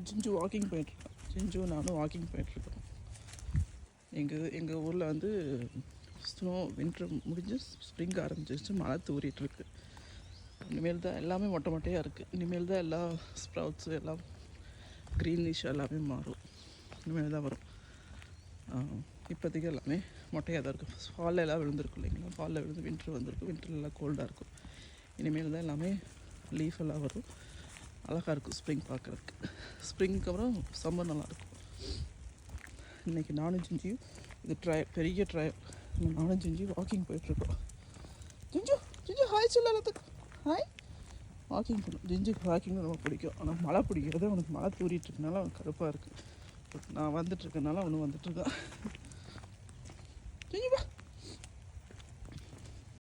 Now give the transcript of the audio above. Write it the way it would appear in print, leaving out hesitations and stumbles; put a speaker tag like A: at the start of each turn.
A: ஜிஞ்சு walking போயிட்டுருக்கோம். ஜிஞ்சு நானும் walking போயிட்டுருக்கோம். எங்கள் ஊரில் வந்து ஸ்னோ வின்ட்ரு முடிஞ்சு ஸ்ப்ரிங் ஆரம்பிச்சிருச்சு. மழை தூரிட்டுருக்கு. இனிமேல் தான் எல்லாமே மொட்டை மொட்டையாக இருக்குது. இனிமேல் தான் எல்லா ஸ்ப்ரவுட்ஸு எல்லாம் க்ரீனிஷ் எல்லாமே மாறும். இனிமேல் தான் வரும். இப்போதைக்கு எல்லாமே மொட்டையாக தான் இருக்கும். ஃபாலில் எல்லாம் விழுந்துருக்கும் இல்லைங்களா? ஃபாலில் விழுந்து வின்ட்ரு வந்திருக்கும். வின்ட்ரில் எல்லாம் கோல்டாக இருக்கும். இனிமேல் தான் எல்லாமே லீஃப் எல்லாம் வரும். அழகாக இருக்கும் ஸ்ப்ரிங் பார்க்குறதுக்கு. ஸ்ப்ரிங்க்கு அப்புறம் சம்மர் நல்லாயிருக்கும். இன்றைக்கி நானும் ஜிஞ்சியும் இது பெரிய ட்ரையல். நானும் ஜிஞ்சி வாக்கிங் போயிட்டுருக்கோம். ஜிஞ்சு ஜிஞ்சு ஹாய் சொல்ல எல்லாத்துக்கு ஹாய். வாக்கிங் போகணும். ஜிஞ்சுக்கு வாக்கிங் ரொம்ப பிடிக்கும். ஆனால் மழை பிடிக்கிறது. அவனுக்கு மழை தூரிட்டு இருக்கனால அவனுக்கு கடுப்பாக இருக்குது. நான் வந்துட்டுருக்கனால அவனும் வந்துட்டுருக்கான்.